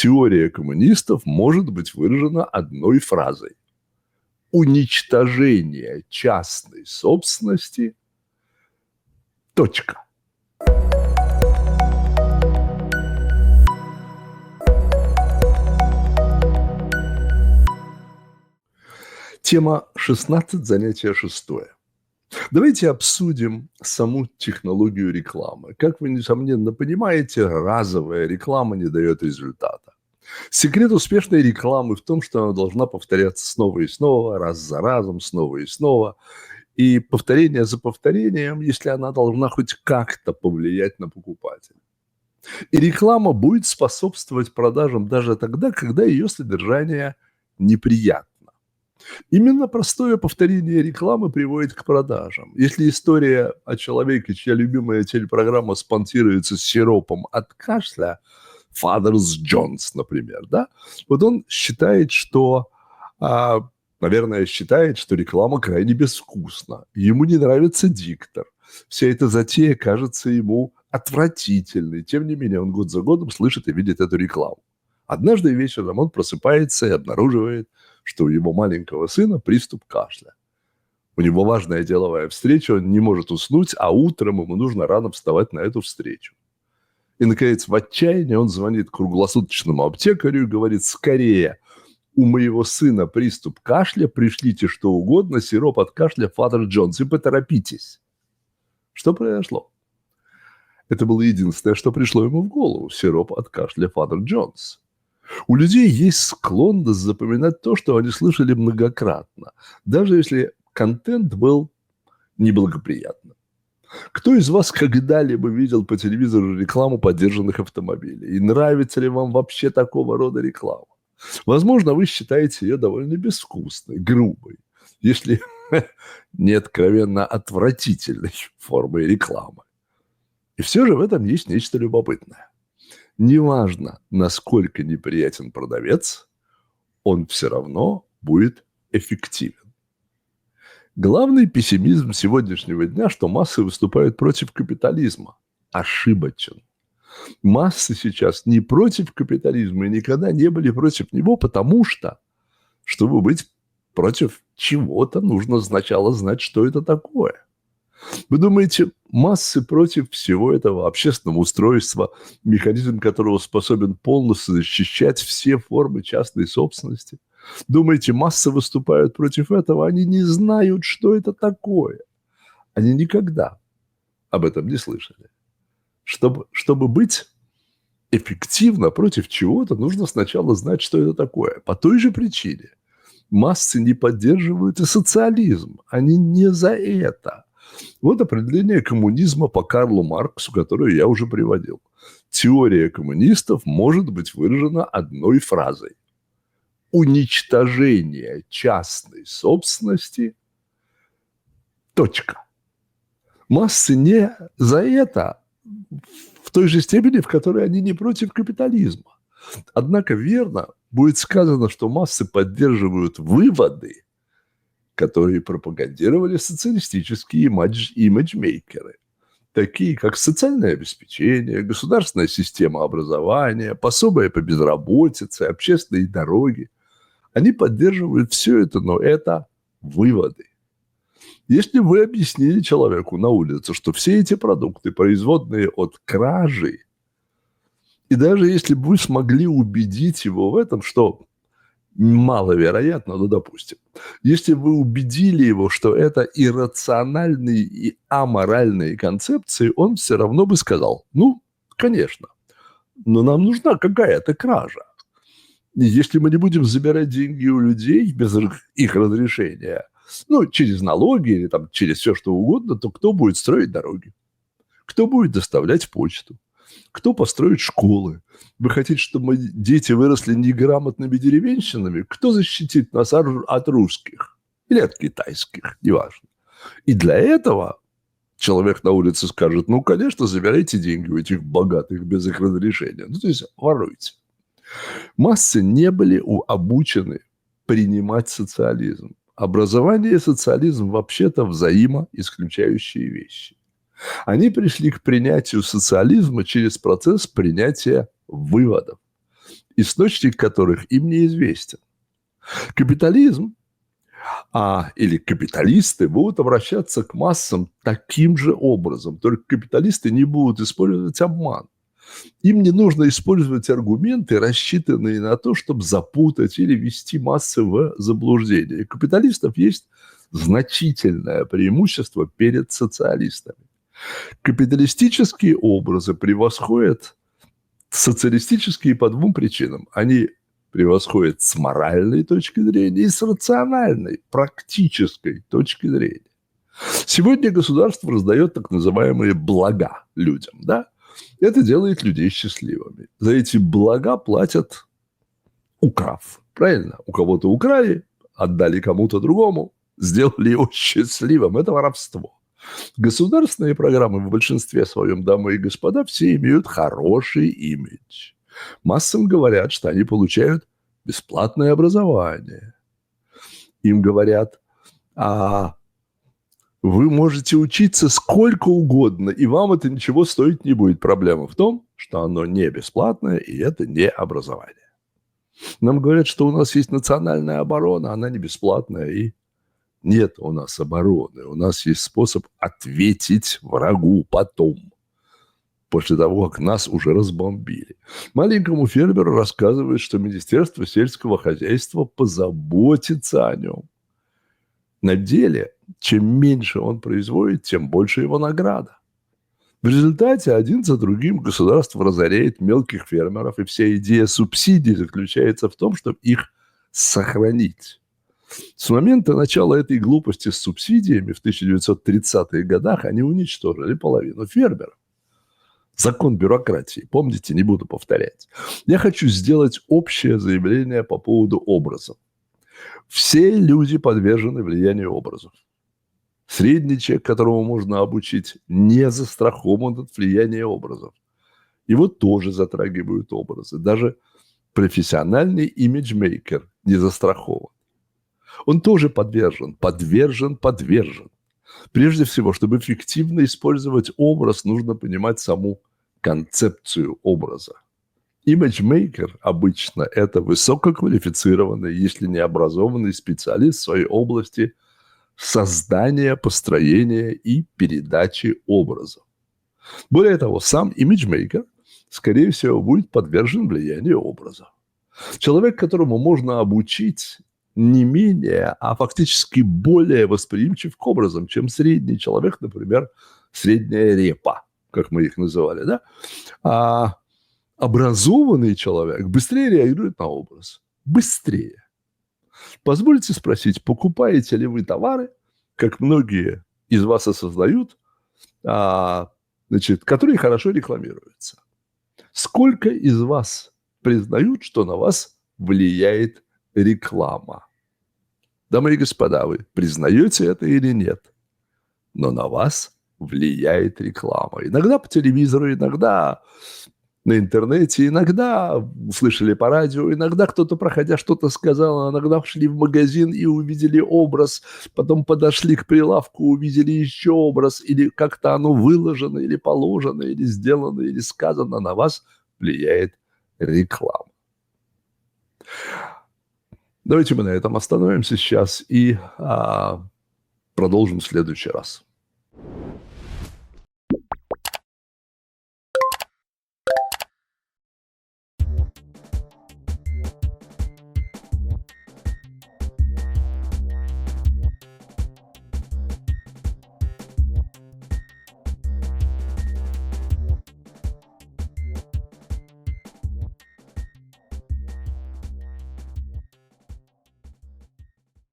Теория коммунистов может быть выражена одной фразой: уничтожение частной собственности. Точка. Тема 16, занятие 6. Давайте обсудим саму технологию рекламы. Как вы, несомненно, понимаете, разовая реклама не дает результата. Секрет успешной рекламы в том, что она должна повторяться снова и снова, раз за разом, снова и снова. И повторение за повторением, если она должна хоть как-то повлиять на покупателя. И реклама будет способствовать продажам даже тогда, когда ее содержание неприятно. Именно простое повторение рекламы приводит к продажам. Если история о человеке, чья любимая телепрограмма спонсируется сиропом от кашля, Father's Jones, например, да, вот он считает, что, наверное, считает, что реклама крайне безвкусна. Ему не нравится диктор. Вся эта затея кажется ему отвратительной. Тем не менее, он год за годом слышит и видит эту рекламу. Однажды вечером он просыпается и обнаруживает, что у его маленького сына приступ кашля. У него важная деловая встреча, он не может уснуть, а утром ему нужно рано вставать на эту встречу. И, наконец, в отчаянии он звонит круглосуточному аптекарю и говорит: скорее, у моего сына приступ кашля, пришлите что угодно, сироп от кашля Father Jones, и поторопитесь. Что произошло? Это было единственное, что пришло ему в голову: сироп от кашля Father Jones. У людей есть склонность запоминать то, что они слышали многократно, даже если контент был неблагоприятным. Кто из вас когда-либо видел по телевизору рекламу подержанных автомобилей? И нравится ли вам вообще такого рода реклама? Возможно, вы считаете ее довольно безвкусной, грубой, если не откровенно отвратительной формой рекламы. И все же в этом есть нечто любопытное. Неважно, насколько неприятен продавец, он все равно будет эффективен. Главный пессимизм сегодняшнего дня, что массы выступают против капитализма, ошибочен. Массы сейчас не против капитализма и никогда не были против него, потому что, чтобы быть против чего-то, нужно сначала знать, что это такое. Вы думаете, массы против всего этого общественного устройства, механизм которого способен полностью защищать все формы частной собственности? Думаете, массы выступают против этого? Они не знают, что это такое. Они никогда об этом не слышали. Чтобы быть эффективно против чего-то, нужно сначала знать, что это такое. По той же причине массы не поддерживают и социализм. Они не за это. Вот определение коммунизма по Карлу Марксу, которое я уже приводил. Теория коммунистов может быть выражена одной фразой: уничтожение частной собственности. Точка. Массы не за это в той же степени, в которой они не против капитализма. Однако верно будет сказано, что массы поддерживают выводы, которые пропагандировали социалистические имиджмейкеры, такие как социальное обеспечение, государственная система образования, пособия по безработице, общественные дороги. Они поддерживают все это, но это выводы. Если вы объяснили человеку на улице, что все эти продукты производные от кражи, и даже если бы вы смогли убедить его в этом, что маловероятно, но допустим, если вы убедили его, что это иррациональные и аморальные концепции, он все равно бы сказал: ну, конечно, но нам нужна какая-то кража. И если мы не будем забирать деньги у людей без их разрешения, ну, через налоги или там, через все что угодно, то кто будет строить дороги? Кто будет доставлять почту? Кто построит школы? Вы хотите, чтобы дети выросли неграмотными деревенщинами? Кто защитит нас от русских? Или от китайских? Неважно. И для этого человек на улице скажет: ну, конечно, забирайте деньги у этих богатых без их разрешения. Ну, то есть воруйте. Массы не были обучены принимать социализм. Образование и социализм вообще-то взаимоисключающие вещи. Они пришли к принятию социализма через процесс принятия выводов. источник которых им неизвестен. Капитализм или капиталисты будут обращаться к массам таким же образом. Только капиталисты не будут использовать обман. Им не нужно использовать аргументы, рассчитанные на то, чтобы запутать или ввести массы в заблуждение. У капиталистов есть значительное преимущество перед социалистами. Капиталистические образы превосходят социалистические по двум причинам. Они превосходят с моральной точки зрения и с рациональной, практической точки зрения. Сегодня государство раздает так называемые блага людям, да? Это делает людей счастливыми. За эти блага платят, украв. Правильно? У кого-то украли, отдали кому-то другому, сделали его счастливым. Это воровство. Государственные программы в большинстве своем, дамы и господа, все имеют хороший имидж. Массам говорят, что они получают бесплатное образование. Им говорят, вы можете учиться сколько угодно, и вам это ничего стоить не будет. Проблема в том, что оно не бесплатное, и это не образование. Нам говорят, что у нас есть национальная оборона, она не бесплатная, и нет у нас обороны. У нас есть способ ответить врагу потом, после того, как нас уже разбомбили. Маленькому фермеру рассказывают, что Министерство сельского хозяйства позаботится о нем. На деле, чем меньше он производит, тем больше его награда. В результате один за другим государство разоряет мелких фермеров, и вся идея субсидий заключается в том, чтобы их сохранить. С момента начала этой глупости с субсидиями в 1930-х годах они уничтожили половину фермеров. Закон бюрократии. Помните, не буду повторять. Я хочу сделать общее заявление по поводу образов. Все люди подвержены влиянию образов. Средний человек, которого можно обучить, не застрахован от влияния образов. Его тоже затрагивают образы. Даже профессиональный имиджмейкер не застрахован. Он тоже подвержен. Прежде всего, чтобы эффективно использовать образ, нужно понимать саму концепцию образа. Имиджмейкер обычно это высококвалифицированный, если не образованный специалист в своей области создания, построения и передачи образов. Более того, сам имиджмейкер, скорее всего, будет подвержен влиянию образа. Человек, которому можно обучить, не менее, а фактически более восприимчив к образам, чем средний человек, например, средняя репа, как мы их называли, да? Образованный человек быстрее реагирует на образ. Быстрее. Позвольте спросить, покупаете ли вы товары, как многие из вас осознают, которые хорошо рекламируются? Сколько из вас признают, что на вас влияет реклама? Дамы и господа, вы признаете это или нет? Но на вас влияет реклама. Иногда по телевизору, иногда на интернете, иногда слышали по радио, иногда кто-то, проходя, что-то сказал, иногда шли в магазин и увидели образ, потом подошли к прилавку, увидели еще образ, или как-то оно выложено, или положено, или сделано, или сказано, на вас влияет реклама. Давайте мы на этом остановимся сейчас и продолжим в следующий раз.